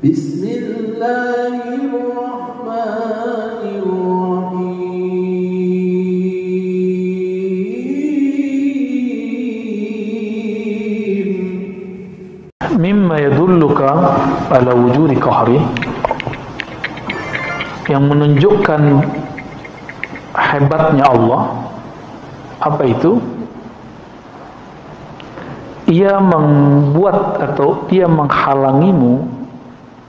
Bismillahirrahmanirrahim. Mimma yadulluka ala wujudi qahri, yang menunjukkan hebatnya Allah. Apa itu? Ia membuat atau dia menghalangimu,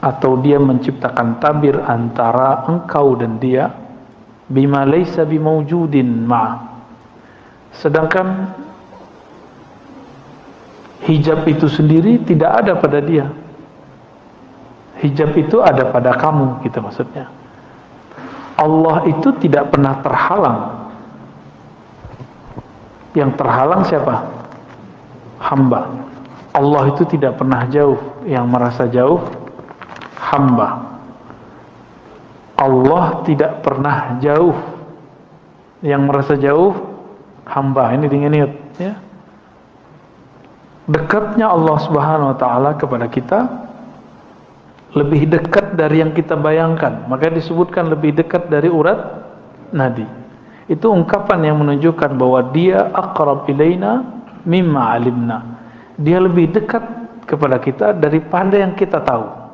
atau dia menciptakan tabir antara engkau dan dia, bima laysa bimawjudin ma', sedangkan hijab itu sendiri tidak ada pada dia. Hijab itu ada pada kamu, gitu maksudnya. Allah itu tidak pernah terhalang. Yang terhalang siapa? Hamba. Allah itu tidak pernah jauh. Yang merasa jauh hamba. Allah tidak pernah jauh. Yang merasa jauh hamba. Ini diingat ya. Dekatnya Allah Subhanahu wa taala kepada kita lebih dekat dari yang kita bayangkan. Maka disebutkan lebih dekat dari urat nadi. Itu ungkapan yang menunjukkan bahwa dia aqrab ilaina mimma alimna. Dia lebih dekat kepada kita daripada yang kita tahu.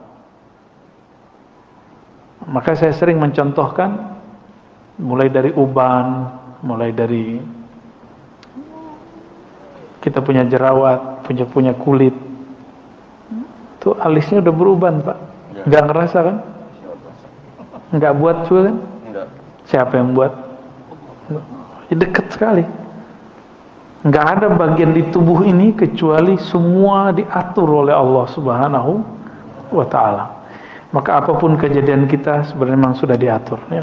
Maka saya sering mencontohkan, mulai dari uban, mulai dari kita punya jerawat, punya kulit, tuh alisnya udah beruban, Pak. Nggak ngerasa kan? Nggak buat juga kan? Enggak. Siapa yang buat? Dekat sekali. Nggak ada bagian di tubuh ini kecuali semua diatur oleh Allah Subhanahu wa ta'ala. Maka apapun kejadian kita sebenarnya memang sudah diatur ya.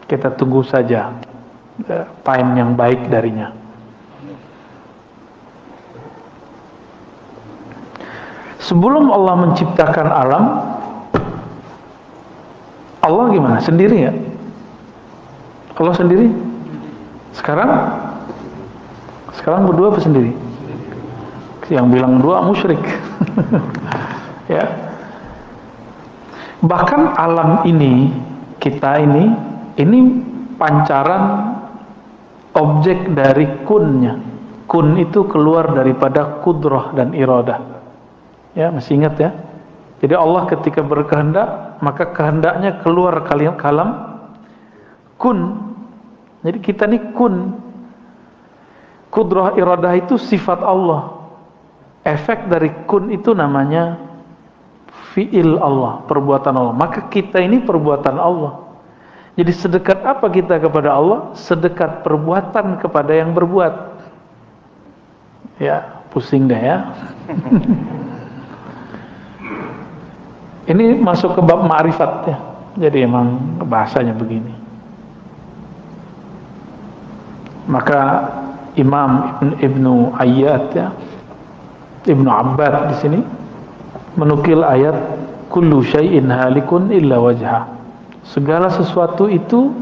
Kita tunggu saja time yang baik darinya. Sebelum Allah menciptakan alam, Allah gimana? Sendiri ya? Allah sendiri? Sekarang berdua apa sendiri? Yang bilang dua musyrik. Ya. Bahkan alam ini, kita ini pancaran objek dari kunnya. Kun itu keluar daripada kudrah dan iradah. Ya, masih ingat ya? Jadi Allah ketika berkehendak, maka kehendaknya keluar kalam kun. Jadi kita ini kun. Kudrah iradah itu sifat Allah. Efek dari kun itu namanya fi'il Allah, perbuatan Allah. Maka kita ini perbuatan Allah. Jadi sedekat apa kita kepada Allah? Sedekat perbuatan kepada yang berbuat. Ya, pusing deh ya. Ini masuk ke bab ma'rifat ya. Jadi emang bahasanya begini. Maka Imam Ibnu Ayyad ya, Ibnu Abbad di sini menukil ayat kullu syai'in halikun illa wajha. Segala sesuatu itu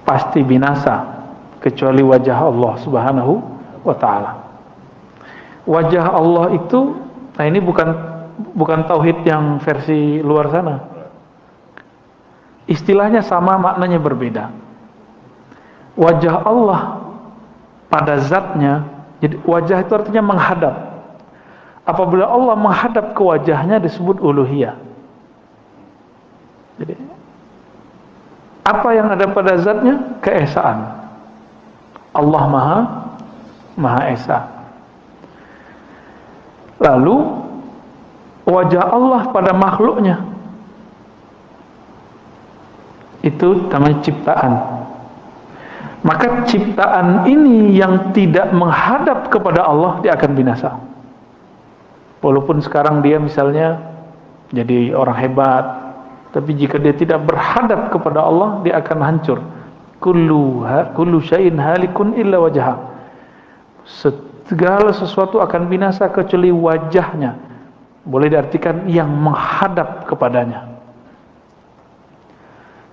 pasti binasa kecuali wajah Allah Subhanahu wa taala. Wajah Allah itu, nah ini bukan tauhid yang versi luar sana. Istilahnya sama, maknanya berbeda. Wajah Allah pada zatnya, jadi wajah itu artinya menghadap. Apabila Allah menghadap ke wajahnya disebut uluhiyah. Jadi apa yang ada pada zatnya? Keesaan. Allah Maha Esa. Lalu wajah Allah pada makhluknya itu namanya ciptaan. Maka ciptaan ini yang tidak menghadap kepada Allah, dia akan binasa. Walaupun sekarang dia misalnya jadi orang hebat, tapi jika dia tidak berhadap kepada Allah, dia akan hancur. Kullu syai'in halikun illa wajha. Segala sesuatu akan binasa kecuali wajahnya. Boleh diartikan yang menghadap kepadanya.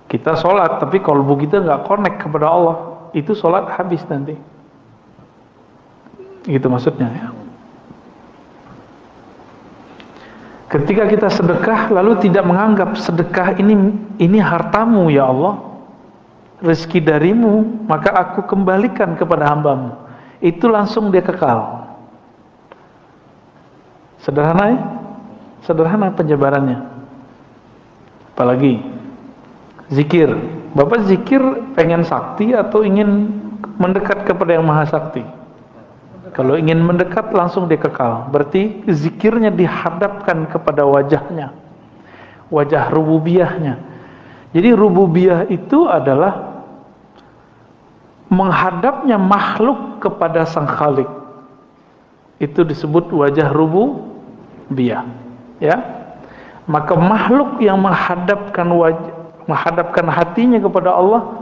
Kita sholat, tapi kalbu kita nggak connect kepada Allah, itu sholat habis nanti. Gitu maksudnya ya. Ketika kita sedekah lalu tidak menganggap sedekah ini hartamu ya Allah, rezeki darimu, maka aku kembalikan kepada hambamu, itu langsung dia kekal. Sederhana ya? Sederhana penjabarannya. Apalagi zikir. Bapak zikir pengen sakti atau ingin mendekat kepada yang maha sakti? Kalau ingin mendekat langsung dia kekal. Berarti zikirnya dihadapkan kepada wajahnya, wajah rububiyahnya. Jadi rububiyah itu adalah menghadapnya makhluk kepada sang khalik. Itu disebut wajah rububiyah, ya. Maka makhluk yang menghadapkan hatinya kepada Allah,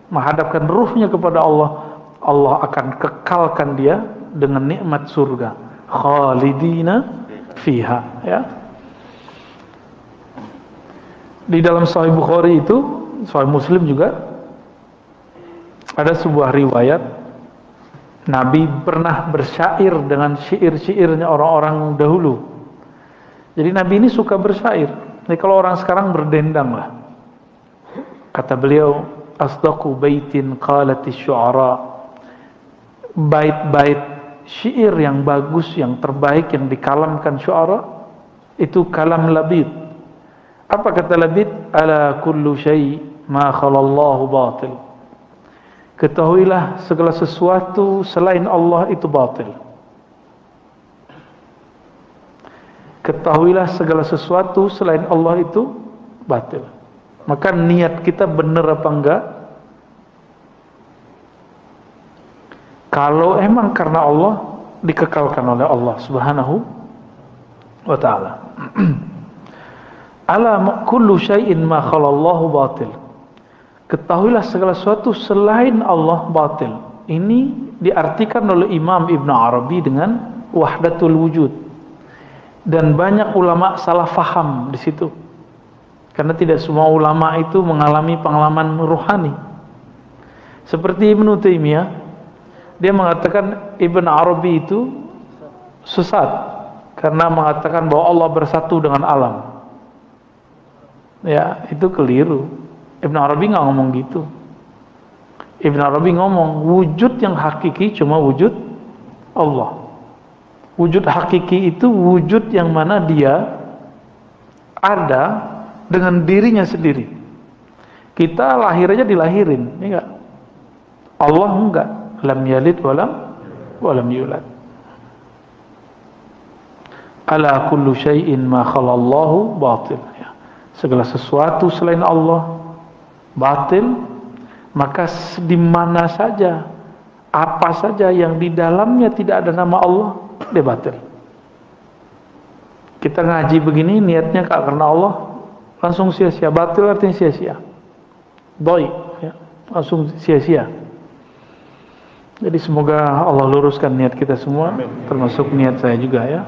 menghadapkan ruhnya kepada Allah, Allah akan kekalkan dia dengan nikmat surga, khalidina fiha, ya. Di dalam Sahih Bukhari itu, Sahih Muslim juga ada sebuah riwayat Nabi pernah bersyair dengan syair-syairnya orang-orang dahulu. Jadi Nabi ini suka bersyair. Jadi kalau orang sekarang berdendang lah. Kata beliau, asdaqu baitin qalati syu'ara, bait-bait syair yang bagus, yang terbaik, yang dikalamkan syu'ara, itu kalam labid. Apa kata labid? Ala kullu syai' ma khalallahu batil. Ketahuilah segala sesuatu selain Allah itu batil. Ketahuilah segala sesuatu selain Allah itu batil. Maka niat kita benar apa enggak? Kalau emang karena Allah, dikekalkan oleh Allah Subhanahu wa ta'ala. Ala kullu syai'in ma khalallahu batil. Ketahuilah segala sesuatu selain Allah batil. Ini diartikan oleh Imam Ibn Arabi dengan wahdatul wujud. Dan banyak ulama salah faham di situ. Karena tidak semua ulama itu mengalami pengalaman ruhani. Seperti Ibnu Taimiyah, dia mengatakan Ibn Arabi itu sesat karena mengatakan bahwa Allah bersatu dengan alam. Ya, itu keliru. Ibn Arabi nggak ngomong gitu. Ibn Arabi ngomong wujud yang hakiki cuma wujud Allah. Wujud hakiki itu wujud yang mana dia ada dengan dirinya sendiri. Kita lahir aja dilahirin, ya enggak? Allah enggak. Lam yalid walam yulad. Ala kullu syai'in ma khalallahu batil, ya. Segala sesuatu selain Allah batil, maka di mana saja, apa saja yang di dalamnya tidak ada nama Allah, dia batil. Kita ngaji begini niatnya karena Allah, langsung sia-sia. Batil artinya sia-sia, doi, ya, langsung sia-sia. Jadi semoga Allah luruskan niat kita semua. Amin. Termasuk niat saya juga, ya.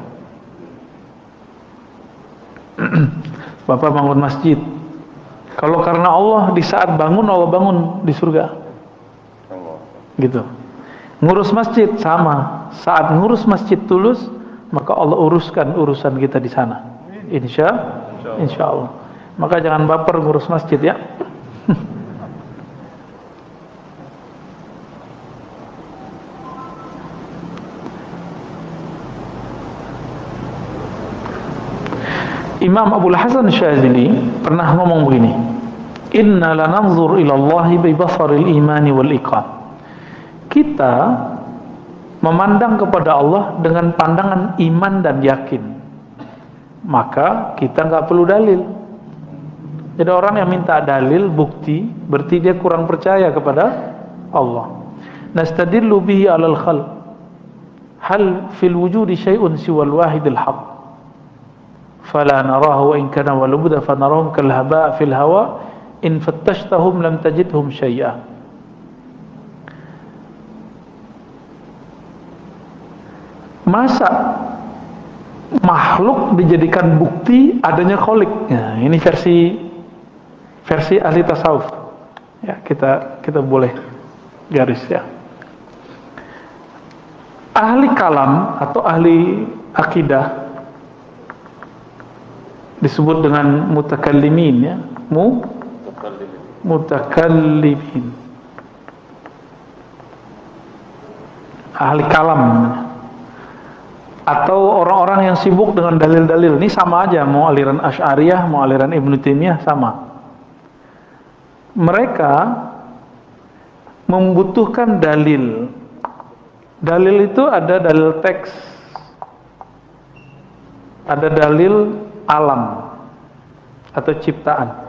Bapak bangun masjid, kalau karena Allah, di saat bangun Allah bangun di surga, gitu. Ngurus masjid sama, saat ngurus masjid tulus, maka Allah uruskan urusan kita di sana, insya Allah. Maka jangan baper ngurus masjid, ya. Imam Abul Hasan Syadzili pernah ngomong begini, inna lananzur ila Allahi bi basaril imani wal iqan. Kita memandang kepada Allah dengan pandangan iman dan yakin, maka kita nggak perlu dalil. Jadi orang yang minta dalil, bukti, berarti dia kurang percaya kepada Allah. Nastadillu bihi alal khalq, hal fil wujudi syai'un siwal wahidil haqq, fala narahu wa in kana walubda fanarahum kal haba' fil hawa in fattashtahum lam tajidhum syai'a. Masa makhluk dijadikan bukti adanya kholik? Nah, ini versi ahli tasawuf, ya. Kita boleh garis, ya. Ahli kalam atau ahli akidah disebut dengan mutakallimin, ya, mutakallimin, ahli kalam, atau orang-orang yang sibuk dengan dalil-dalil. Ini sama aja, mau aliran Asy'ariyah, mau aliran Ibnu Taimiyah, sama. Mereka membutuhkan dalil. Dalil itu ada dalil teks, ada dalil alam atau ciptaan.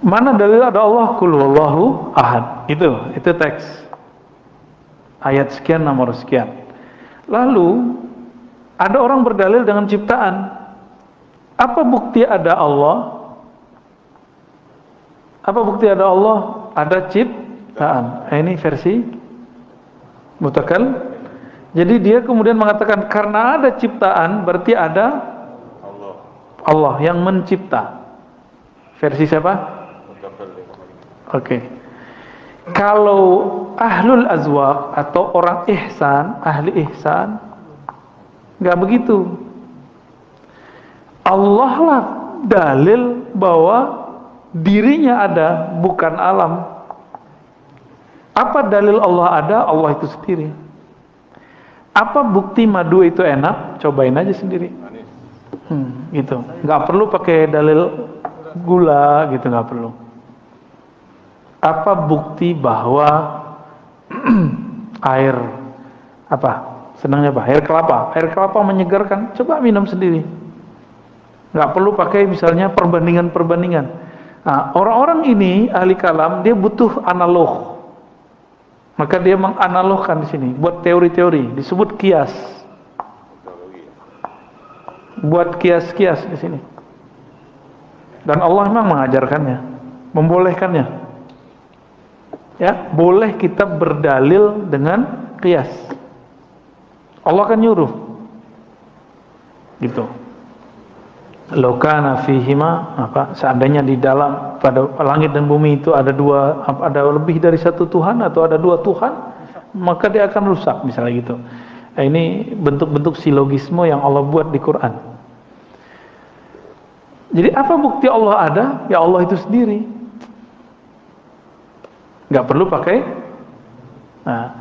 Mana dalil ada Allah? Qul huwallahu ahad. Itu teks. Ayat sekian, nomor sekian. Lalu ada orang berdalil dengan ciptaan. Apa bukti ada Allah? Apa bukti ada Allah? Ada ciptaan. Ini versi mutakal. Jadi dia kemudian mengatakan karena ada ciptaan berarti ada Allah yang mencipta. Versi siapa? Oke. Kalau ahlul azwaq atau orang ihsan, ahli ihsan, nggak begitu. Allah lah dalil bahwa dirinya ada, bukan alam. Apa dalil Allah ada? Allah itu sendiri. Apa bukti madu itu enak? Cobain aja sendiri. Gitu. Nggak perlu pakai dalil gula, gitu, nggak perlu. Apa bukti bahwa air apa? Senangnya apa? Air kelapa. Air kelapa menyegarkan. Coba minum sendiri. Nggak perlu pakai misalnya perbandingan-perbandingan. Nah, orang-orang ini ahli kalam, dia butuh analog. Maka dia menganalogkan di sini, buat teori-teori, disebut kias. Buat kias-kias di sini. Dan Allah memang mengajarkannya, membolehkannya. Ya, boleh kita berdalil dengan kias. Allah kan nyuruh. Gitu. Lokana fihima, apa, seandainya di dalam pada langit dan bumi itu ada lebih dari satu Tuhan atau ada dua Tuhan, maka dia akan rusak, misalnya gitu. Nah, ini bentuk-bentuk silogisme yang Allah buat di Quran. Jadi apa bukti Allah ada? Ya Allah itu sendiri. Nggak perlu pakai. Nah,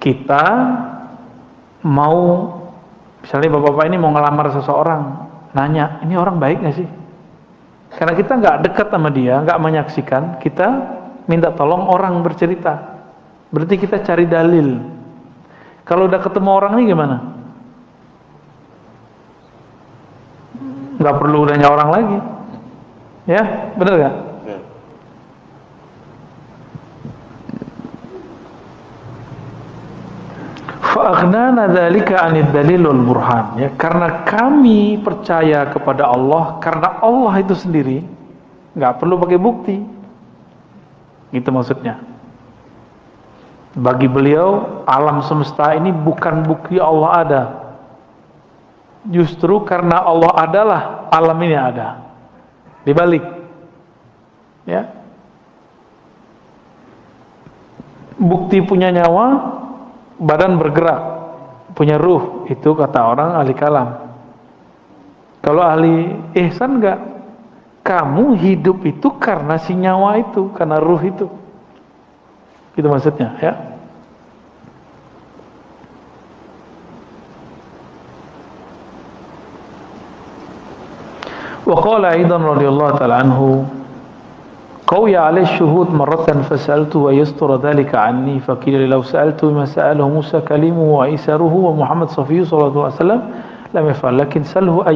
kita mau misalnya bapak-bapak ini mau ngelamar seseorang, nanya, ini orang baik gak sih? Karena kita nggak dekat sama dia, nggak menyaksikan, kita minta tolong orang bercerita. Berarti kita cari dalil. Kalau udah ketemu orang ini gimana? Nggak perlu nanya orang lagi. Ya, benar gak? Fa'aghnana dzalika 'anid dalilul burhan, ya, karena kami percaya kepada Allah karena Allah itu sendiri, nggak perlu pakai bukti. Gitu maksudnya. Bagi beliau alam semesta ini bukan bukti Allah ada. Justru karena Allah adalah alam ini ada. Dibalik. Ya. Bukti punya nyawa, badan bergerak, punya ruh, itu kata orang ahli kalam. Kalau ahli ihsan enggak, kamu hidup itu karena si nyawa itu, karena ruh itu. Itu maksudnya, ya. Wa qala aidan radhiyallahu ta'ala anhu, قوي عليه الشهود مرة فسألته ويستر ذلك عني فقيل لو سألته ما سأله موسى كلمه وعيسره ومحمد صفيه صلى الله عليه وسلم لم يفعل لكن سأله أن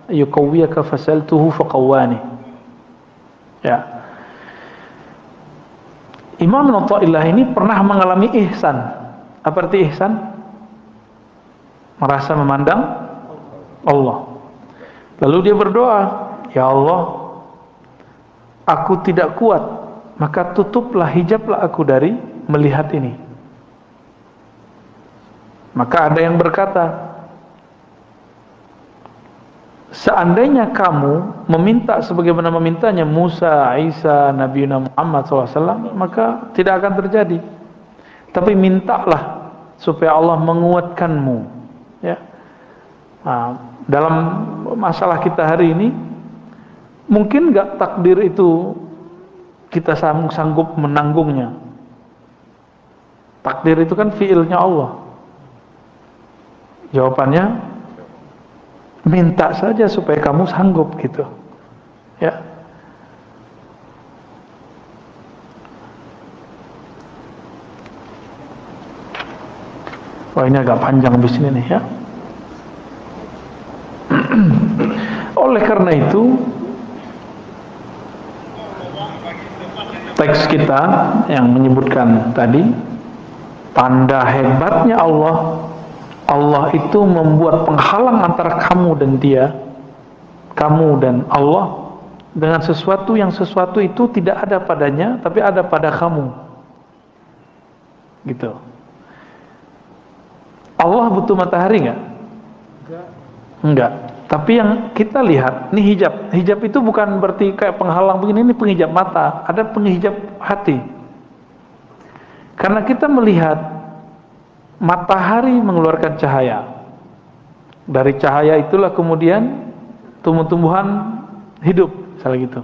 يقويك فسألته فقواني. Ya, Imam Athaillah ini pernah mengalami ihsan. Apa arti ihsan? Merasa memandang Allah. Lalu dia berdoa, ya Allah, aku tidak kuat, maka tutuplah, hijablah aku dari melihat ini. Maka ada yang berkata, seandainya kamu meminta sebagaimana memintanya Musa, Isa, Nabi Muhammad SAW, maka tidak akan terjadi. Tapi mintalah supaya Allah menguatkanmu, ya, Nah, dalam masalah kita hari ini, mungkin nggak takdir itu kita sanggup menanggungnya. Takdir itu kan fiilnya Allah. Jawabannya, minta saja supaya kamu sanggup gitu. Ya. Wah, ini agak panjang di sini nih ya. Oleh karena itu, teks kita yang menyebutkan tadi, tanda hebatnya Allah, Allah itu membuat penghalang antara kamu dan dia, kamu dan Allah, dengan sesuatu yang sesuatu itu tidak ada padanya, tapi ada pada kamu. Gitu. Allah butuh matahari nggak? Enggak. Tapi yang kita lihat, ini hijab. Hijab itu bukan berarti kayak penghalang begini, ini penghijab mata. Ada penghijab hati. Karena kita melihat matahari mengeluarkan cahaya. Dari cahaya itulah kemudian tumbuh-tumbuhan hidup, misalnya gitu.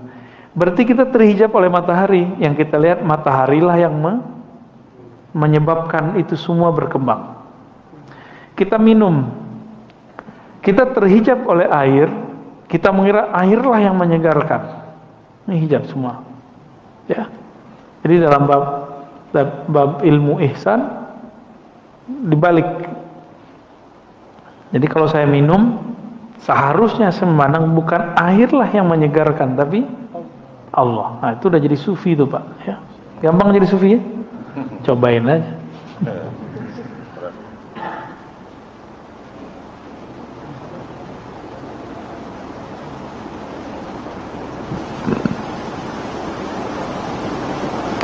Berarti kita terhijab oleh matahari. Yang kita lihat mataharilah yang menyebabkan itu semua berkembang. Kita minum, kita terhijab oleh air, kita mengira airlah yang menyegarkan. Ini hijab semua, ya. Jadi dalam bab ilmu ihsan dibalik. Jadi kalau saya minum, seharusnya saya memandang bukan airlah yang menyegarkan, tapi Allah. Nah, itu udah jadi sufi itu, Pak. Ya, gampang jadi sufi ya. Cobain aja.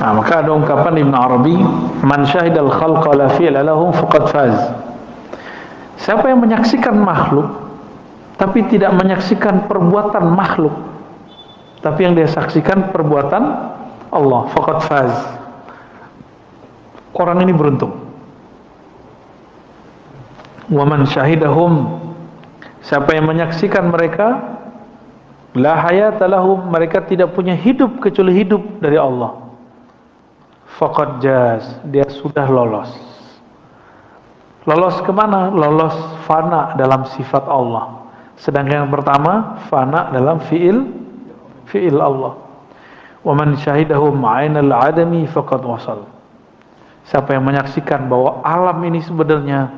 Nah, maka ada ungkapan Ibn Arabi, man syahidal khalqa la fi'la lahum faqad faz. Siapa yang menyaksikan makhluk tapi tidak menyaksikan perbuatan makhluk, tapi yang dia saksikan perbuatan Allah, faqad faz. Orang ini beruntung. Wa man syahidahum, siapa yang menyaksikan mereka, la hayata lahum, mereka tidak punya hidup kecuali hidup dari Allah, faqad jaz, dia sudah lolos. Lolos kemana? Lolos fana dalam sifat Allah. Sedangkan yang pertama fana dalam fi'il Allah. Wa man syahidahum 'ainal 'adami faqad wasal. Siapa yang menyaksikan bahwa alam ini sebenarnya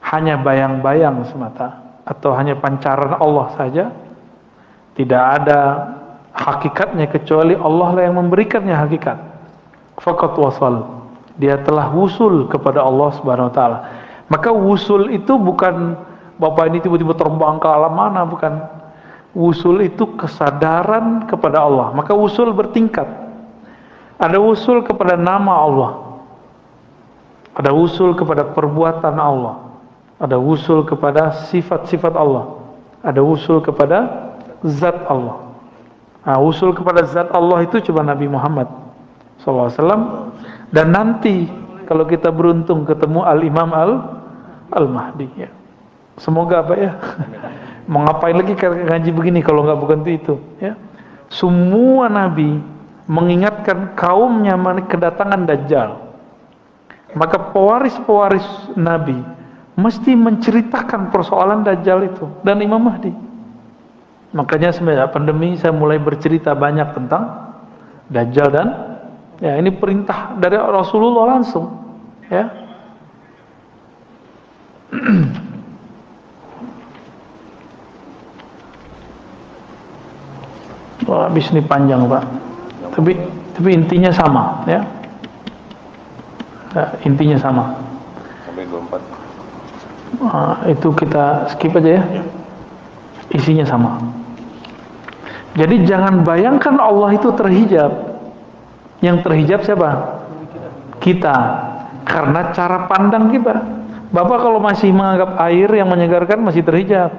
hanya bayang-bayang semata atau hanya pancaran Allah saja, tidak ada hakikatnya kecuali Allah lah yang memberikannya hakikat, faqad wasal, dia telah wusul kepada Allah Subhanahu wa taala. Maka wusul itu bukan Bapak ini tiba-tiba terbang ke alam mana, bukan. Wusul itu kesadaran kepada Allah. Maka wusul bertingkat. Ada wusul kepada nama Allah, ada wusul kepada perbuatan Allah, ada wusul kepada sifat-sifat Allah, ada wusul kepada zat Allah. Nah, wusul kepada zat Allah itu cuma Nabi Muhammad SAW. Dan nanti kalau kita beruntung ketemu Al-Imam Al-Mahdi ya. Semoga apa ya. Mau ngapain lagi ngaji begini kalau nggak bukan itu ya. Semua nabi mengingatkan kaumnya kedatangan Dajjal. Maka pewaris-pewaris nabi mesti menceritakan persoalan Dajjal itu dan Imam Mahdi. Makanya semenjak pandemi saya mulai bercerita banyak tentang Dajjal dan ya, ini perintah dari Rasulullah langsung ya. Wah, habis ini panjang Pak, tapi intinya sama ya. Nah, intinya sama sampai 24. Itu kita skip aja ya. Isinya sama. Jadi jangan bayangkan Allah itu terhijab. Yang terhijab siapa? Kita. Karena cara pandang kita. Bapak kalau masih menganggap air yang menyegarkan masih terhijab,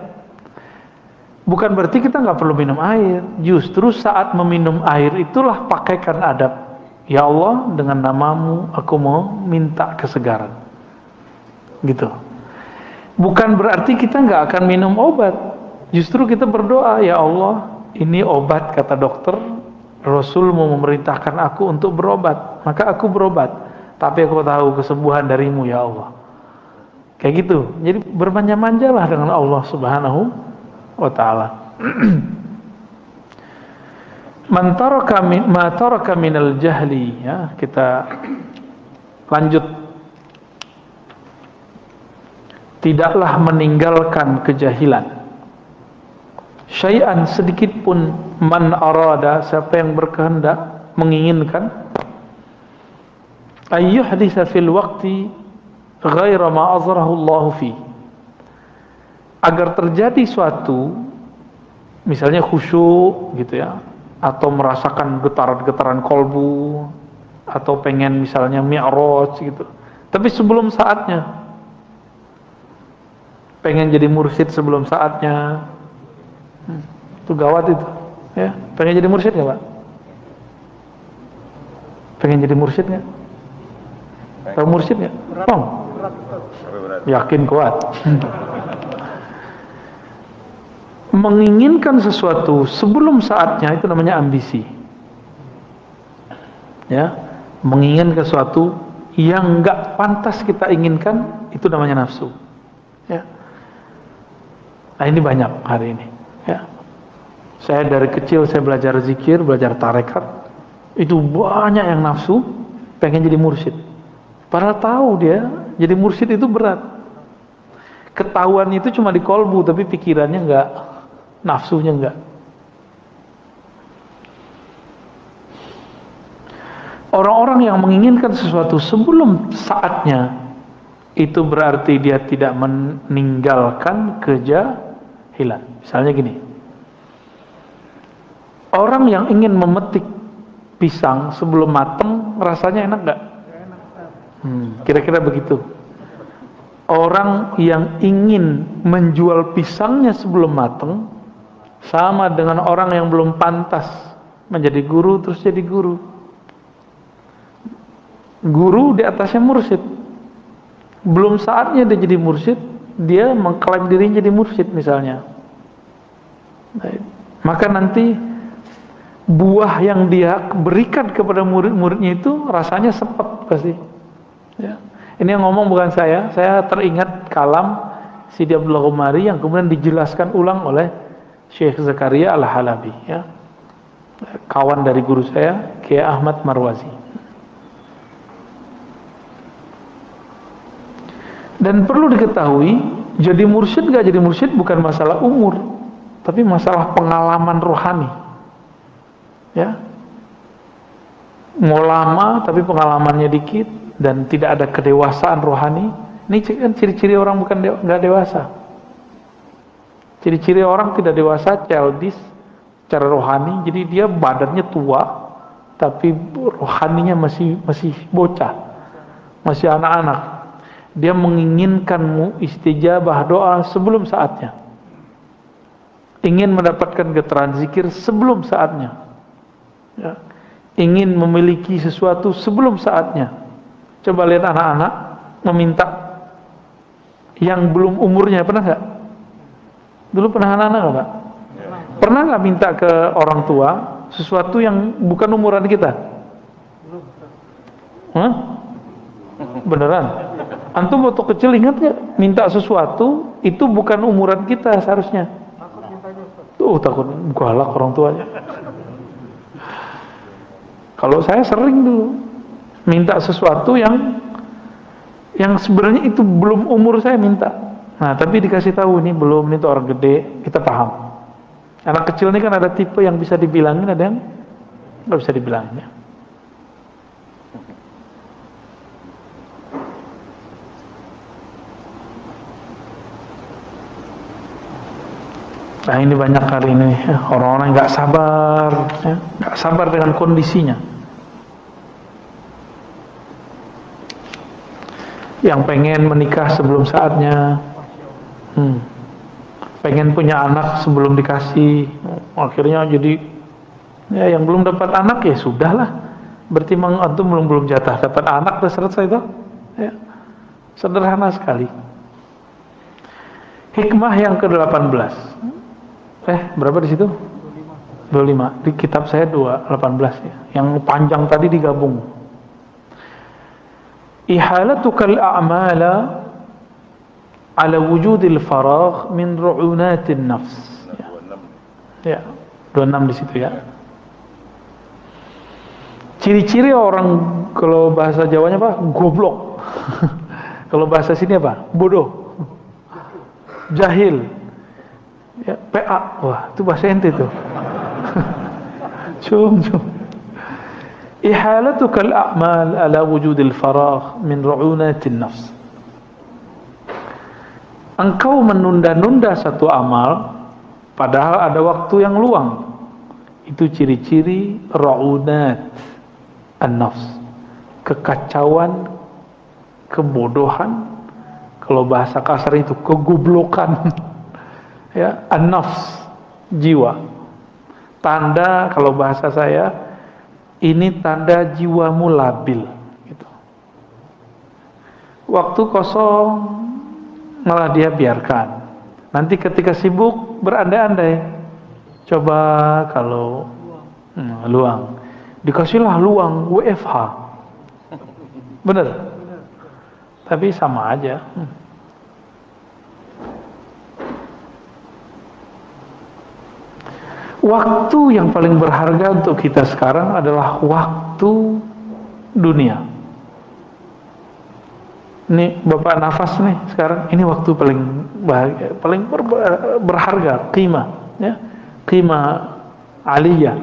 bukan berarti kita nggak perlu minum air. Justru saat meminum air itulah pakaikan adab. Ya Allah, dengan namamu aku mau minta kesegaran. Gitu. Bukan berarti kita nggak akan minum obat. Justru kita berdoa, ya Allah, ini obat kata dokter, Rasul mau memerintahkan aku untuk berobat, maka aku berobat. Tapi aku tahu kesembuhan darimu ya Allah. Kayak gitu. Jadi bermanja-manjalah dengan Allah Subhanahu wa ta'ala. Man taraka minal jahli, ya, kita lanjut. Tidaklah meninggalkan kejahilan. Syai'an sedikit pun, man arada, siapa yang berkehendak, menginginkan, ayyuhditsa fil waqti ghaira ma azrahu Allah fi, agar terjadi suatu, misalnya khusyuk gitu ya, atau merasakan getaran-getaran kolbu, atau pengen misalnya mi'raj gitu, tapi sebelum saatnya, pengen jadi mursyid sebelum saatnya, itu gawat itu ya. Pengen jadi mursyid nggak Pak? Pengen jadi mursyid nggak? Tahu mursyid nggak? Yakin kuat. Menginginkan sesuatu sebelum saatnya itu namanya ambisi. Ya, menginginkan sesuatu yang nggak pantas kita inginkan itu namanya nafsu. Ya. Nah ini banyak hari ini. Ya. Saya dari kecil saya belajar zikir, belajar tarekat, itu banyak yang nafsu pengen jadi mursyid. Padahal tahu dia jadi mursyid itu berat. Ketahuan itu cuma di kolbu, tapi pikirannya enggak, nafsunya enggak. Orang-orang yang menginginkan sesuatu sebelum saatnya, itu berarti dia tidak meninggalkan kejahilan. Misalnya gini, orang yang ingin memetik pisang sebelum matang, rasanya enak enggak? Kira-kira begitu. Orang yang ingin menjual pisangnya sebelum matang sama dengan orang yang belum pantas menjadi guru terus jadi guru. Guru di atasnya mursyid, belum saatnya dia jadi mursyid, dia mengklaim dirinya jadi mursyid misalnya. Maka nanti buah yang dia berikan kepada murid-muridnya itu rasanya sepet pasti. Ya. Ini yang ngomong bukan saya teringat kalam Sidi Abdullah Qumari yang kemudian dijelaskan ulang oleh Syekh Zakaria Al-Halabi, ya. Kawan dari guru saya, Kiai Ahmad Marwazi. Dan perlu diketahui, jadi mursyid gak jadi mursyid bukan masalah umur, tapi masalah pengalaman rohani. Ya. Mau lama tapi pengalamannya dikit dan tidak ada kedewasaan rohani. Ini kan ciri-ciri orang bukan nggak dewasa. Ciri-ciri orang tidak dewasa, childish secara rohani. Jadi dia badannya tua, tapi rohaninya masih bocah, masih anak-anak. Dia menginginkanmu istijabah doa sebelum saatnya, ingin mendapatkan getaran zikir sebelum saatnya, ya. Ingin memiliki sesuatu sebelum saatnya. Coba lihat anak-anak meminta yang belum umurnya, pernah nggak? Dulu pernah anak-anak nggak Pak? Pernah nggak minta ke orang tua sesuatu yang bukan umuran kita? Hah? Beneran? Antum waktu kecil ingat nggak? Minta sesuatu itu bukan umuran kita seharusnya. Takut galak orang tuanya. Kalau saya sering dulu minta sesuatu yang sebenarnya itu belum umur saya minta. Nah, tapi dikasih tahu ini belum, ini tuh orang gede, kita paham. Anak kecil ini kan ada tipe yang bisa dibilangin, ada yang nggak bisa dibilangin. Ya. Nah ini banyak kali ini orang-orang nggak sabar, ya, nggak sabar dengan kondisinya. Yang pengen menikah sebelum saatnya, pengen punya anak sebelum dikasih, akhirnya jadi ya yang belum dapat anak ya sudahlah, berarti memang antum belum jatah dapat anak, udah selesai itu, ya. Sederhana sekali. Hikmah yang ke-18. Berapa di situ? 25. Di kitab saya 18 ya. Yang panjang tadi digabung. Ihalatukal a'mala ala wujudil faragh min ru'unatin nafs. Ya. 26 di situ ya. Ciri-ciri orang, kalau bahasa Jawanya apa? Goblok. Kalau bahasa sini apa? Bodoh. Jahil. Ya, PA. Wah, itu bahasa ente tuh. Cum. Ihalatukal a'mal ala wujudil faragh min ru'unatin nafs. Engkau menunda-nunda satu amal padahal ada waktu yang luang. Itu ciri-ciri ru'unat an-nafs. Kekacauan, kebodohan, kalau bahasa kasar itu kegoblokan. Ya, an-nafs, jiwa. Tanda, kalau bahasa saya, ini tanda jiwamu labil gitu. Waktu kosong malah dia biarkan. Nanti ketika sibuk berandai-andai. Coba kalau luang, dikasihlah luang WFH. Bener? Tapi sama aja. Waktu yang paling berharga untuk kita sekarang adalah waktu dunia. Ini Bapak nafas nih sekarang, ini waktu paling bahagia, paling berharga, qimah, ya, qimah aliyah.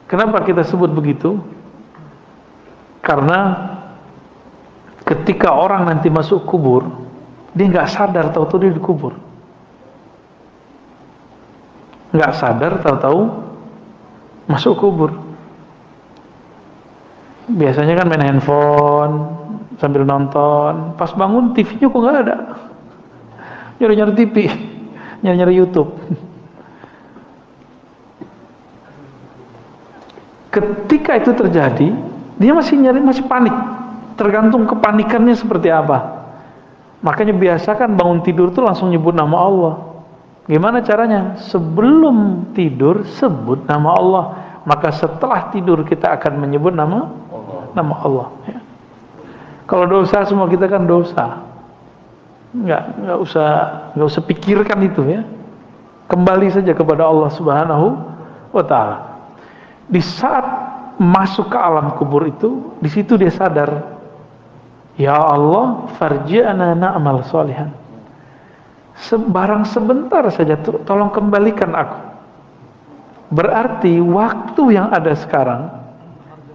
Kenapa kita sebut begitu? Karena ketika orang nanti masuk kubur, dia nggak sadar tahu-tahu dia dikubur. Nggak sadar tahu-tahu masuk kubur. Biasanya kan main handphone sambil nonton, pas bangun TV-nya kok nggak ada. Nyari-nyari TV, nyari-nyari YouTube. Ketika itu terjadi, dia masih panik. Tergantung kepanikannya seperti apa. Makanya biasakan bangun tidur tuh langsung nyebut nama Allah. Gimana caranya? Sebelum tidur sebut nama Allah. Maka setelah tidur kita akan menyebut nama Allah. Ya. Kalau dosa semua kita kan dosa. Nggak usah pikirkan itu ya. Kembali saja kepada Allah Subhanahu wa Ta'ala. Di saat masuk ke alam kubur itu, di situ dia sadar, ya Allah, farji'na na'mal sholihan. Barang sebentar saja, tolong kembalikan aku. Berarti waktu yang ada sekarang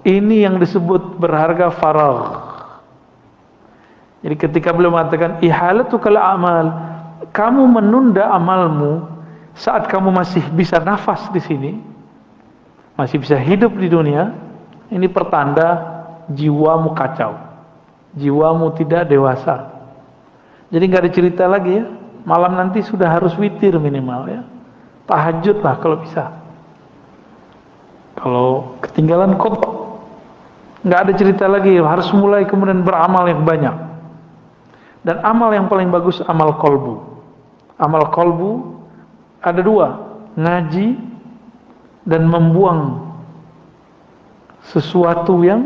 ini yang disebut berharga faragh. Jadi ketika beliau mengatakan ihalatukal a'mal, kamu menunda amalmu saat kamu masih bisa nafas di sini, masih bisa hidup di dunia, ini pertanda jiwamu kacau, jiwamu tidak dewasa. Jadi nggak ada cerita lagi ya. Malam nanti sudah harus witir minimal ya. Tahajud lah kalau bisa. Kalau ketinggalan kotor, nggak ada cerita lagi. Harus mulai kemudian beramal yang banyak. Dan amal yang paling bagus amal kolbu. Amal kolbu ada dua, ngaji dan membuang sesuatu yang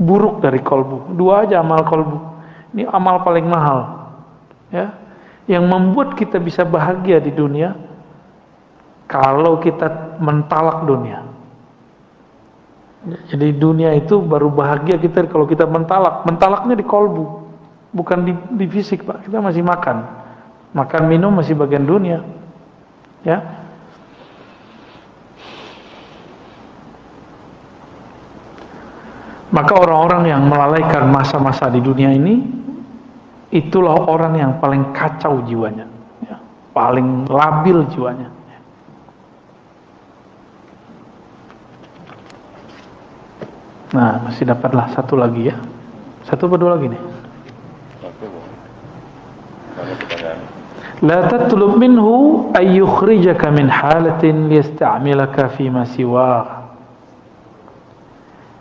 buruk dari kolbu. Dua aja amal kolbu. Ini amal paling mahal. Ya. Yang membuat kita bisa bahagia di dunia kalau kita mentalak dunia. Jadi dunia itu baru bahagia kita kalau kita mentalak. Mentalaknya di kolbu, bukan di fisik Pak. Kita masih makan minum masih bagian dunia. Ya. Maka orang-orang yang melalaikan masa-masa di dunia ini, itulah orang yang paling kacau jiwanya, ya, paling labil jiwanya. Nah, masih dapatlah satu lagi ya. Satu atau dua lagi nih? La tatlub minhu ay yukhrijaka min halatin liyasta'milaka fi ma siwah.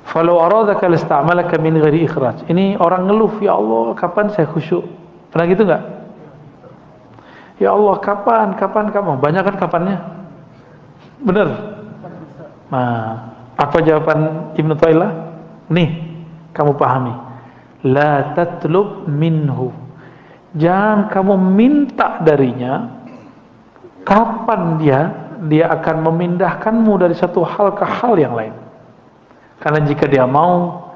Falau aradaka lista'malaka min ghairi ikhraj. Ini orang ngeluh, ya Allah, kapan saya khusyuk? Pernah gitu enggak? Ya Allah, kapan kamu? Banyak kan kapannya? Bener? Nah, apa jawaban Ibnu Thailah? Nih, kamu pahami. La tatlub minhu. Jangan kamu minta darinya kapan dia akan memindahkanmu dari satu hal ke hal yang lain. Karena jika dia mau,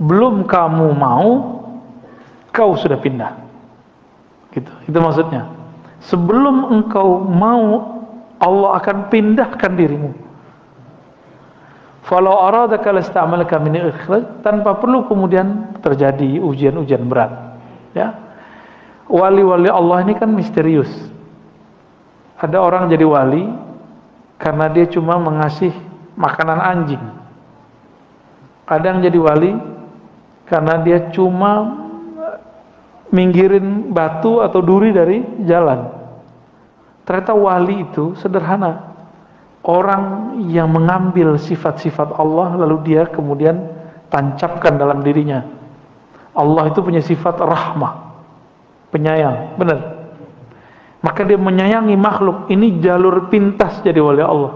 belum kamu mau, kau sudah pindah. Gitu. Itu maksudnya. Sebelum engkau mau, Allah akan pindahkan dirimu. Falau aradaka lasta'malaka min ikhraj, tanpa perlu kemudian terjadi ujian-ujian berat. Ya. Wali-wali Allah ini kan misterius. Ada orang jadi wali karena dia cuma mengasih makanan anjing. Ada yang jadi wali karena dia cuma minggirin batu atau duri dari jalan. Ternyata wali itu sederhana. Orang yang mengambil sifat-sifat Allah lalu dia kemudian tancapkan dalam dirinya. Allah itu punya sifat rahmah, penyayang, benar. Maka dia menyayangi makhluk. Ini jalur pintas jadi wali Allah.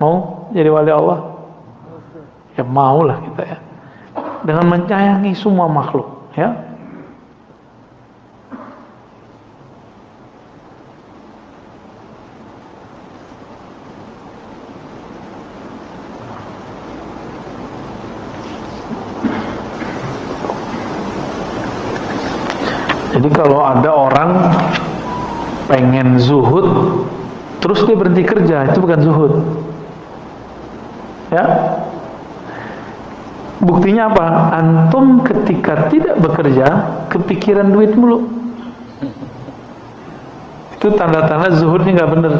Mau jadi wali Allah? Ya maulah kita ya. Dengan menyayangi semua makhluk, ya. Jadi kalau ada orang pengen zuhud terus dia berhenti kerja, itu bukan zuhud. Ya. Buktinya apa? Antum ketika tidak bekerja kepikiran duit mulu. Itu tanda-tanda zuhudnya nggak benar.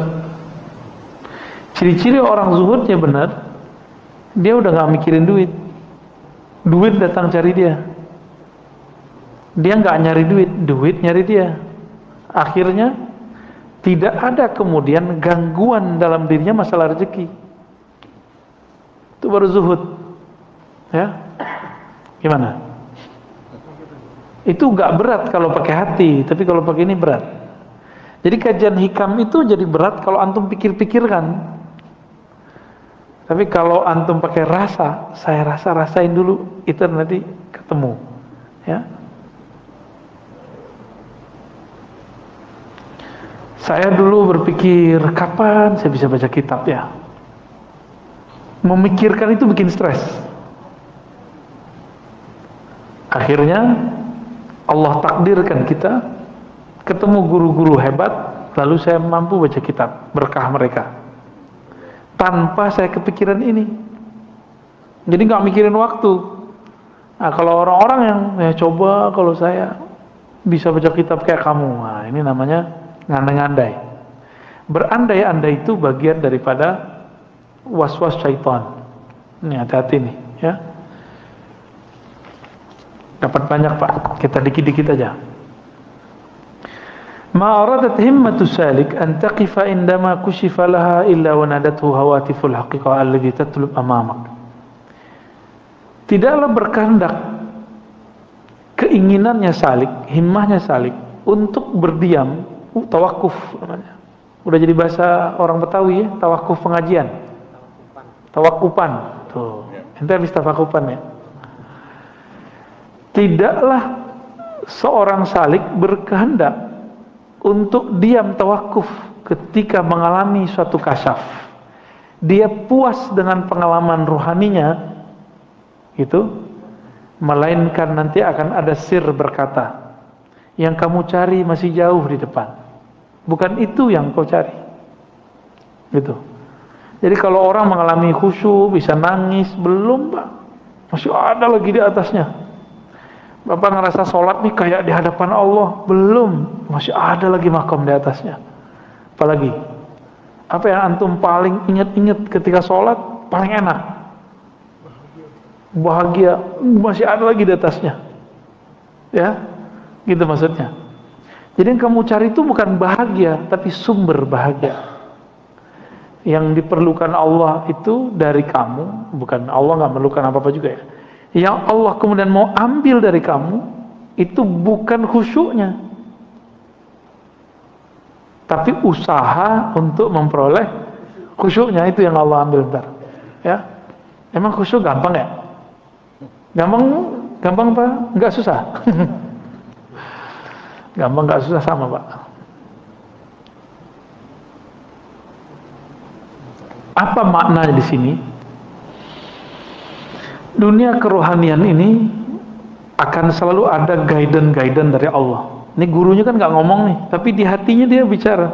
Ciri-ciri orang zuhudnya benar, dia udah nggak mikirin duit. Duit datang cari dia. Dia nggak nyari duit, duit nyari dia. Akhirnya tidak ada kemudian gangguan dalam dirinya masalah rezeki. Itu baru zuhud. Ya, gimana? Itu nggak berat kalau pakai hati, tapi kalau pakai ini berat. Jadi kajian hikam itu jadi berat kalau antum pikir-pikirkan. Tapi kalau antum pakai rasa, saya rasain dulu, itu nanti ketemu. Ya. Saya dulu berpikir, kapan saya bisa baca kitab ya? Memikirkan itu bikin stres. Akhirnya Allah takdirkan kita ketemu guru-guru hebat, lalu saya mampu baca kitab, berkah mereka. Tanpa saya kepikiran ini. Jadi nggak mikirin waktu. Nah, kalau orang-orang yang coba kalau saya bisa baca kitab kayak kamu, nah ini namanya ngandai-ngandai. Berandai-andai itu bagian daripada was-was syaitan. Ini hati-hati nih, ya. Dapat banyak Pak, kita dikit-dikit aja. Ma aradat himmatu salik an taqifa indama kushifa laha illa wa nadathu hawatiful haqiqah allati tatlub amamak. Tidaklah berkehendak keinginannya salik, himmahnya salik untuk berdiam, tawakuf namanya. Udah jadi bahasa orang Betawi ya, tawakuf pengajian. Tawakupan. Tuh. Ente habis tawakupan ya. Tidaklah seorang salik berkehendak untuk diam tawakuf ketika mengalami suatu kasyaf. Dia puas dengan pengalaman rohaninya itu, melainkan nanti akan ada sir berkata, yang kamu cari masih jauh di depan, bukan itu yang kau cari. Gitu. Jadi kalau orang mengalami khusyuk, bisa nangis, belum Pak, masih ada lagi di atasnya. Bapak ngerasa sholat nih kayak di hadapan Allah, belum, masih ada lagi makam di atasnya. Apalagi apa yang antum paling ingat-ingat ketika sholat, paling enak, bahagia, masih ada lagi di atasnya, ya, gitu maksudnya. Jadi yang kamu cari itu bukan bahagia, tapi sumber bahagia. Yang diperlukan Allah itu dari kamu, bukan Allah nggak memerlukan apa-apa juga ya. Yang Allah kemudian mau ambil dari kamu itu bukan khusyuknya, tapi usaha untuk memperoleh khusyuknya itu yang Allah ambil ntar. Ya, emang khusyuk gampang ya? Gampang Pak? Enggak susah. Gampang enggak susah sama Pak. Apa maknanya di sini? Dunia kerohanian ini akan selalu ada guidance dari Allah. Ini gurunya kan nggak ngomong nih, tapi di hatinya dia bicara.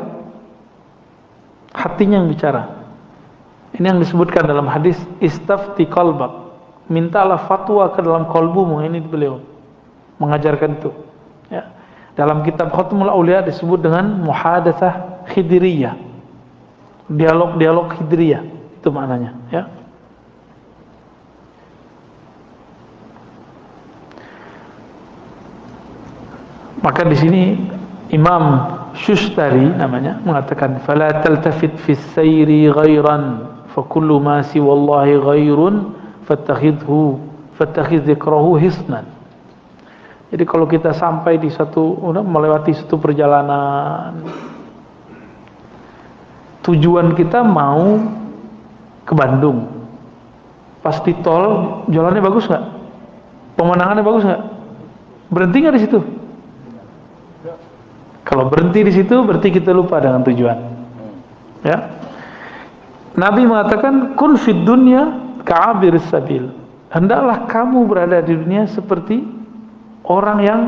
Hatinya yang bicara. Ini yang disebutkan dalam hadis istafti qalbak. Mintalah fatwa ke dalam kalbumu. Ini beliau mengajarkan itu. Ya. Dalam kitab Khatmul Aulia disebut dengan muhadatsah khidriyah. Dialog khidriyah itu maknanya, ya. Maka di sini Imam Shustari namanya mengatakan fala taltafit fis sayri ghairan fa kullu ma siwallahi ghairun fattakhidhu dzikrahu hisnan. Jadi kalau kita sampai di melewati satu perjalanan, tujuan kita mau ke Bandung, pas di tol jalannya bagus nggak? Pemandangannya bagus nggak? Berhenti nggak di situ? Kalau berhenti di situ berarti kita lupa dengan tujuan. Ya. Nabi mengatakan kun fid dunya ka'abiris sabil. Hendaklah kamu berada di dunia seperti orang yang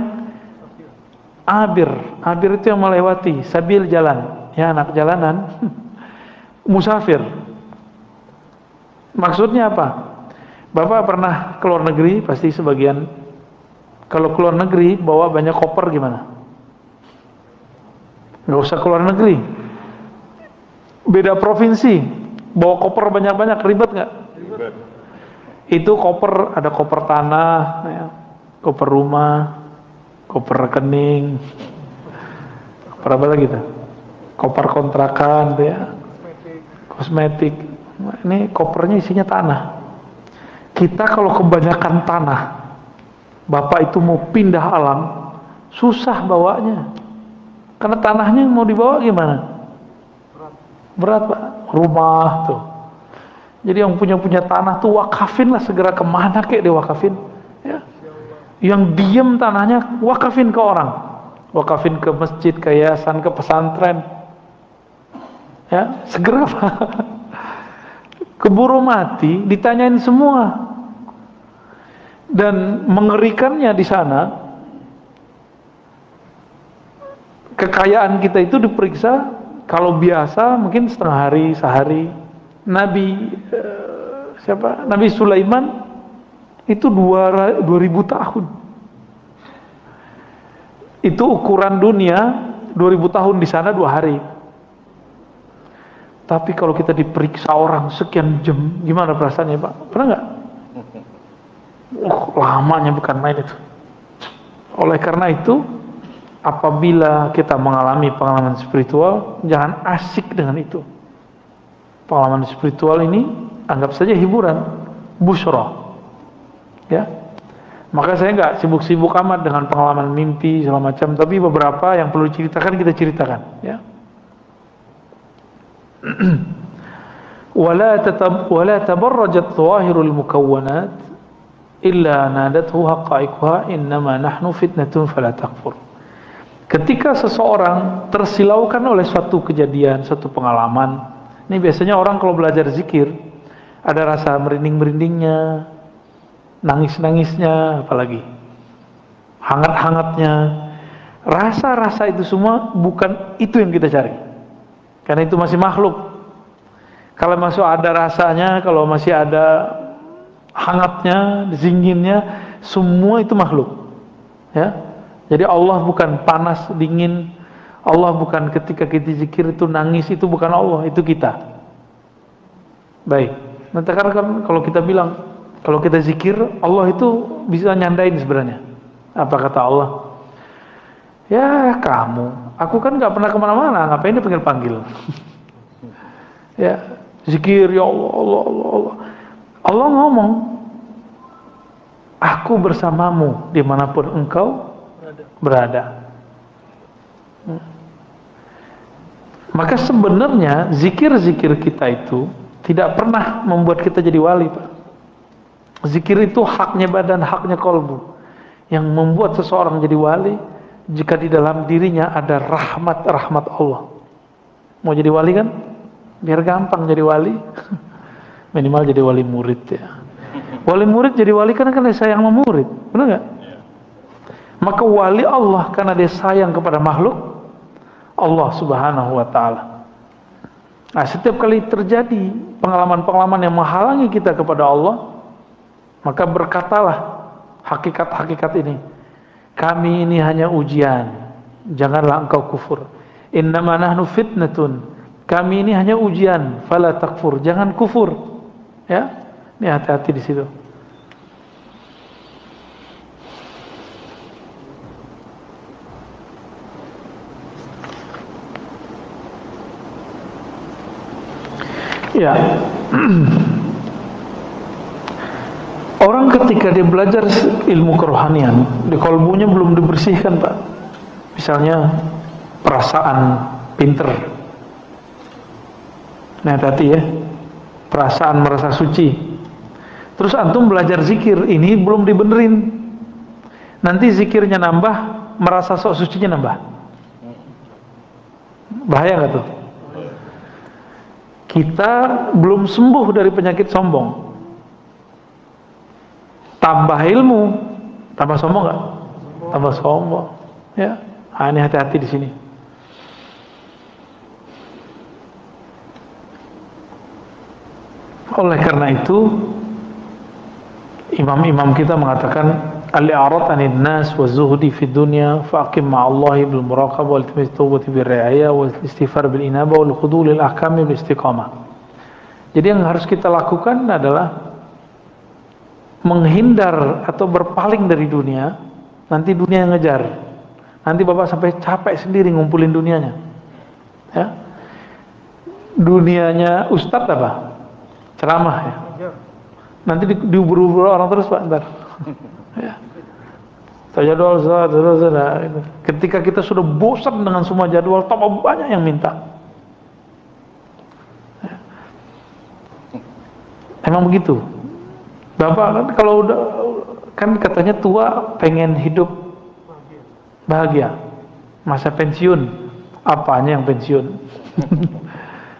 abir. Abir itu yang melewati, sabil jalan. Ya, anak jalanan. Musafir. Maksudnya apa? Bapak pernah keluar negeri, pasti sebagian. Kalau keluar negeri bawa banyak koper gimana? Nggak usah keluar negeri, beda provinsi bawa koper banyak-banyak, ribet nggak? Ribet. Itu koper, ada koper tanah, ya, koper rumah, koper rekening, koper apa lagi tuh? Koper kontrakan, ya, kosmetik. Ini kopernya isinya tanah. Kita kalau kebanyakan tanah, Bapak itu mau pindah alam, susah bawanya. Karena tanahnya mau dibawa gimana? Berat Pak. Rumah tuh. Jadi yang punya tanah tuh wakafin lah, segera kemana kek diwakafin. Ya. Yang diem tanahnya wakafin ke orang. Wakafin ke masjid, ke yayasan, ke pesantren. Ya, segera Pak. Keburu mati, ditanyain semua. Dan mengerikannya di sana, kekayaan kita itu diperiksa. Kalau biasa mungkin setengah hari, sehari. Nabi Nabi Sulaiman itu 2000 tahun. Itu ukuran dunia, 2000 tahun di sana 2 hari. Tapi kalau kita diperiksa orang sekian jam, gimana perasaannya Pak? Pernah nggak? Lamanya bukan main itu. Oleh karena itu, apabila kita mengalami pengalaman spiritual, jangan asyik dengan itu. Pengalaman spiritual ini anggap saja hiburan, busyra. Ya. Maka saya nggak sibuk-sibuk amat dengan pengalaman mimpi segala macam, tapi beberapa yang perlu diceritakan kita ceritakan, ya. Wala tabarrajat dhawahirul mukawwanat illa nadathu haqa'iquha innama nahnu fitnatun fala takfur. Ketika seseorang tersilaukan oleh suatu kejadian, suatu pengalaman, ini biasanya orang kalau belajar zikir ada rasa merinding-merindingnya, nangis-nangisnya, apalagi hangat-hangatnya. Rasa-rasa itu semua bukan itu yang kita cari, karena itu masih makhluk. Kalau masih ada rasanya, kalau masih ada hangatnya, zinginnya, semua itu makhluk, ya. Jadi Allah bukan panas, dingin. Allah bukan ketika kita zikir itu nangis, itu bukan Allah, itu kita. Baik. Nanti kan kalau kita bilang, kalau kita zikir, Allah itu bisa nyandain sebenarnya. Apa kata Allah? Ya kamu, aku kan gak pernah kemana-mana, ngapain dia panggil-panggil? Ya, zikir, ya Allah, Allah, Allah, Allah. Allah ngomong, aku bersamamu dimanapun engkau berada. Maka sebenarnya zikir-zikir kita itu tidak pernah membuat kita jadi wali, Pak. Zikir itu haknya badan, haknya kolbu. Yang membuat seseorang jadi wali jika di dalam dirinya ada rahmat Allah. Mau jadi wali kan? Biar gampang jadi wali. Minimal jadi wali murid ya. Wali murid jadi wali karena dia sayang sama murid, benar nggak? Maka wali Allah karena dia sayang kepada makhluk Allah Subhanahu wa Ta'ala. Nah, setiap kali terjadi pengalaman-pengalaman yang menghalangi kita kepada Allah, maka berkatalah hakikat-hakikat ini, kami ini hanya ujian, janganlah engkau kufur. Innama nahnu fitnatun, kami ini hanya ujian, fala takfur, jangan kufur. Ya, ini hati-hati di situ. Ya, orang ketika dia belajar ilmu kerohanian, di kolbunya belum dibersihkan, Pak. Misalnya perasaan pinter. Nah, tadi ya, perasaan merasa suci. Terus antum belajar zikir, ini belum dibenerin. Nanti zikirnya nambah, merasa sok sucinya nambah. Bahaya nggak tuh? Kita belum sembuh dari penyakit sombong. Tambah ilmu, tambah sombong nggak? Tambah sombong. Ya, ini hati-hati di sini. Oleh karena itu, imam-imam kita mengatakan al-i'rad 'anil nas wa zuhdi fid dunya faqim ma'allahi bil muraqabah wal iltimas tawbati bir ri'ayah wal istighfar bil inabah wal khudu' lil ahkam bil istiqamah. Jadi yang harus kita lakukan adalah menghindar atau berpaling dari dunia, nanti dunia yang ngejar. Nanti Bapak sampai capek sendiri ngumpulin dunianya. Ya. Dunianya ustadz apa? Ceramah ya. Nanti diubur-ubur orang terus, Pak, ntar. Ya. Jadwal ketika kita sudah bosan dengan semua jadwal, tambah banyak yang minta. Ya. Emang begitu. Bapak kan kalau udah kan katanya tua pengen hidup bahagia, masa pensiun, apanya yang pensiun?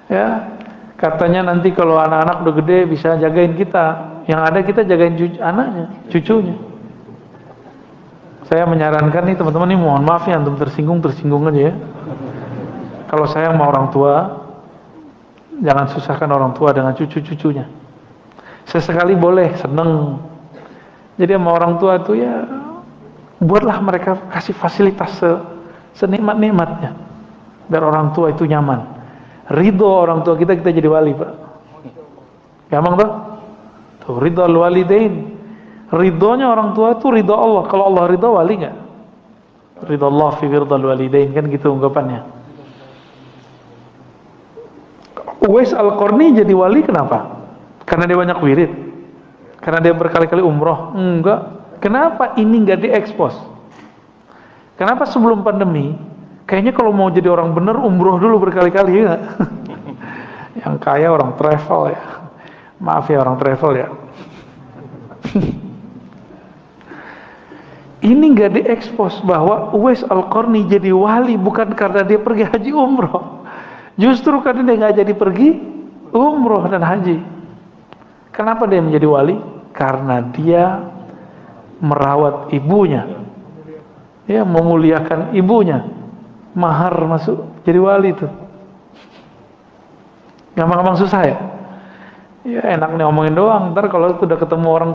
Ya, katanya nanti kalau anak-anak udah gede bisa jagain kita, yang ada kita jagain anaknya, cucunya. Saya menyarankan nih teman-teman, nih mohon maaf ya, antum tersinggung aja ya. Kalau sayang sama orang tua, jangan susahkan orang tua dengan cucu-cucunya. Sesekali boleh, seneng. Jadi sama orang tua itu ya, buatlah mereka kasih fasilitas senikmat-nikmatnya, biar orang tua itu nyaman. Ridho orang tua kita jadi wali, Pak. Gampang tuh? Tuh, ridho al-walidain. Ridhonya orang tua itu ridho Allah. Kalau Allah ridho, wali nggak? Ridho Allah fi ridho al-walidain, kan gitu ungkapannya. Uwais Al-Qarni jadi wali kenapa? Karena dia banyak wirid? Karena dia berkali-kali umroh? Enggak. Kenapa ini nggak diekspos? Kenapa sebelum pandemi? Kayaknya kalau mau jadi orang bener umroh dulu berkali-kali, ya. Yang kaya orang travel ya. Maaf ya orang travel ya. Ini nggak diekspos bahwa Uwais Al-Qarni jadi wali bukan karena dia pergi haji umroh. Justru karena dia nggak jadi pergi umroh dan haji. Kenapa dia menjadi wali? Karena dia merawat ibunya, ya, memuliakan ibunya. Mahar masuk jadi wali itu. Gampang-gampang susah ya? Ya enak nih ngomongin doang. Ntar kalau udah ketemu orang